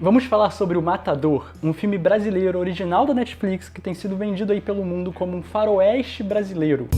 Vamos falar sobre O Matador, um filme brasileiro original da Netflix que tem sido vendido aí pelo mundo como um faroeste brasileiro.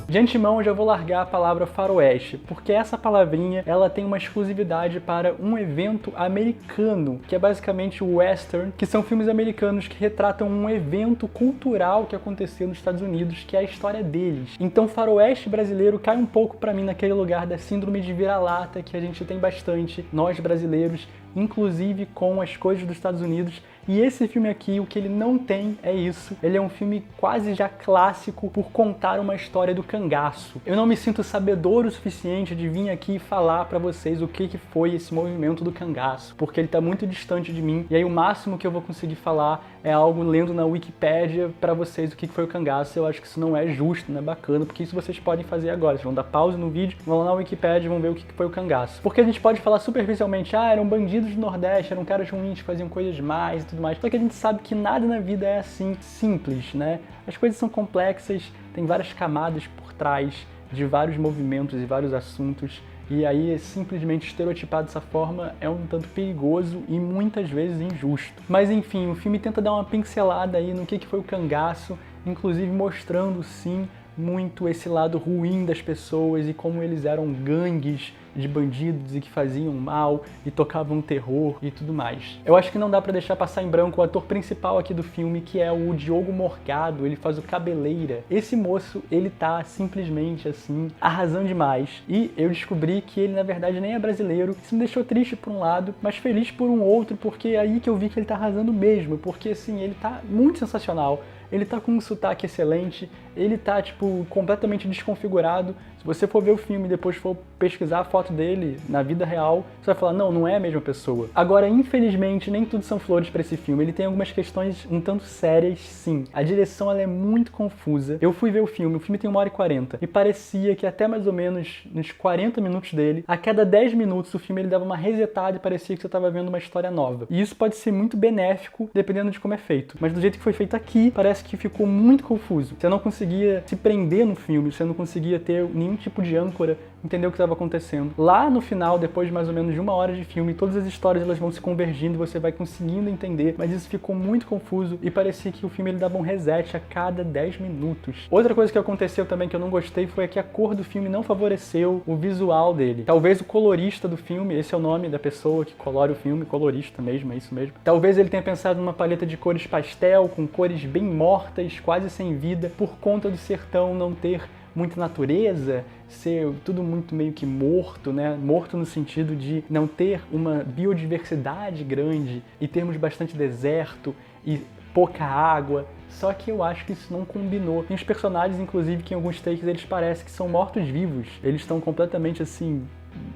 De antemão, eu já vou largar a palavra faroeste, porque essa palavrinha ela tem uma exclusividade para um evento americano, que é basicamente o western, que são filmes americanos que retratam um evento cultural que aconteceu nos Estados Unidos, que é a história deles. Então, faroeste brasileiro cai um pouco para mim naquele lugar da síndrome de vira-lata que a gente tem bastante, nós brasileiros, inclusive com as coisas dos Estados Unidos. E esse filme aqui, o que ele não tem é isso. Ele é um filme quase já clássico por contar uma história do cangaço. Eu não me sinto sabedor o suficiente de vir aqui falar pra vocês o que foi esse movimento do cangaço, porque ele tá muito distante de mim, e aí o máximo que eu vou conseguir falar é algo lendo na Wikipédia pra vocês o que foi o cangaço. Eu acho que isso não é justo, não é bacana, porque isso vocês podem fazer agora. Vocês vão dar pausa no vídeo, vão lá na Wikipédia e vão ver o que foi o cangaço. Porque a gente pode falar superficialmente, eram bandidos do Nordeste, eram caras ruins que faziam coisas demais e tudo mais. Só que a gente sabe que nada na vida é assim simples, né? As coisas são complexas, tem várias camadas por trás de vários movimentos e vários assuntos, e aí simplesmente estereotipar dessa forma é um tanto perigoso e muitas vezes injusto. Mas enfim, o filme tenta dar uma pincelada aí no que foi o cangaço, inclusive mostrando sim muito esse lado ruim das pessoas e como eles eram gangues de bandidos e que faziam mal e tocavam terror e tudo mais. Eu acho que não dá pra deixar passar em branco o ator principal aqui do filme, que é o Diogo Morgado. Ele faz o Cabeleira. Esse moço, ele tá simplesmente assim, arrasando demais. E eu descobri que ele na verdade nem é brasileiro. Isso me deixou triste por um lado, mas feliz por um outro, porque é aí que eu vi que ele tá arrasando mesmo, porque assim, ele tá muito sensacional. Ele tá com um sotaque excelente, ele tá, tipo, completamente desconfigurado. Se você for ver o filme e depois for pesquisar a foto dele na vida real, você vai falar, não é a mesma pessoa. Agora, infelizmente, nem tudo são flores pra esse filme. Ele tem algumas questões um tanto sérias, sim. A direção, ela é muito confusa. Eu fui ver o filme tem 1h40, e parecia que até mais ou menos nos 40 minutos dele, a cada 10 minutos o filme ele dava uma resetada e parecia que você estava vendo uma história nova. E isso pode ser muito benéfico, dependendo de como é feito. Mas do jeito que foi feito aqui, parece que ficou muito confuso. Você não conseguia se prender no filme, você não conseguia ter nenhum tipo de âncora, entender o que estava acontecendo. Lá no final, depois de mais ou menos de 1 hora de filme, todas as histórias elas vão se convergindo e você vai conseguindo entender, mas isso ficou muito confuso e parecia que o filme ele dava um reset a cada 10 minutos. Outra coisa que aconteceu também que eu não gostei foi que a cor do filme não favoreceu o visual dele. Talvez o colorista do filme, esse é o nome da pessoa que colore o filme, colorista mesmo, é isso mesmo. Talvez ele tenha pensado numa paleta de cores pastel, com cores bem mortas, quase sem vida, por conta do sertão não ter muita natureza, ser tudo muito meio que morto, né? Morto no sentido de não ter uma biodiversidade grande e termos bastante deserto e pouca água. Só que eu acho que isso não combinou. Tem os personagens, inclusive, que em alguns takes eles parecem que são mortos-vivos. Eles estão completamente assim,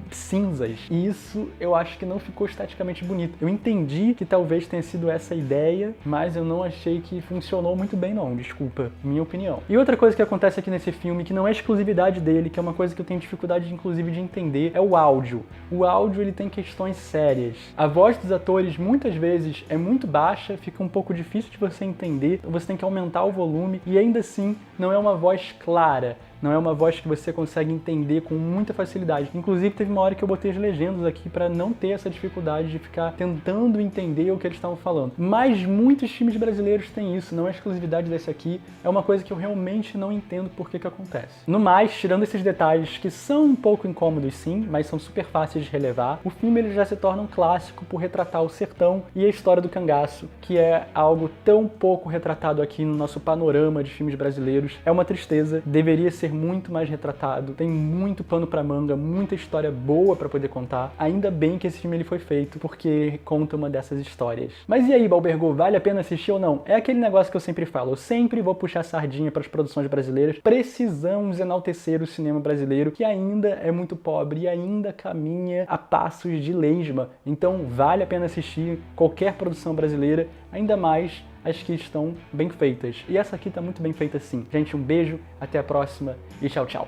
cinzas. E isso eu acho que não ficou esteticamente bonito. Eu entendi que talvez tenha sido essa a ideia, mas eu não achei que funcionou muito bem não, desculpa, minha opinião. E outra coisa que acontece aqui nesse filme, que não é exclusividade dele, que é uma coisa que eu tenho dificuldade inclusive de entender, é o áudio. O áudio ele tem questões sérias. A voz dos atores muitas vezes é muito baixa, fica um pouco difícil de você entender, você tem que aumentar o volume e ainda assim não é uma voz clara. Não é uma voz que você consegue entender com muita facilidade. Inclusive, teve uma hora que eu botei as legendas aqui para não ter essa dificuldade de ficar tentando entender o que eles estavam falando. Mas muitos filmes brasileiros têm isso, não é exclusividade desse aqui. É uma coisa que eu realmente não entendo por que acontece. No mais, tirando esses detalhes que são um pouco incômodos sim, mas são super fáceis de relevar, o filme ele já se torna um clássico por retratar o sertão e a história do cangaço, que é algo tão pouco retratado aqui no nosso panorama de filmes brasileiros. É uma tristeza, deveria ser muito mais retratado, tem muito pano pra manga, muita história boa pra poder contar. Ainda bem que esse filme ele foi feito, porque conta uma dessas histórias. Mas e aí, Balbergô, vale a pena assistir ou não? É aquele negócio que eu sempre falo, eu sempre vou puxar sardinha para as produções brasileiras. Precisamos enaltecer o cinema brasileiro, que ainda é muito pobre e ainda caminha a passos de lesma. Então vale a pena assistir qualquer produção brasileira, ainda mais as que estão bem feitas. E essa aqui tá muito bem feita sim. Gente, um beijo, até a próxima e tchau, tchau.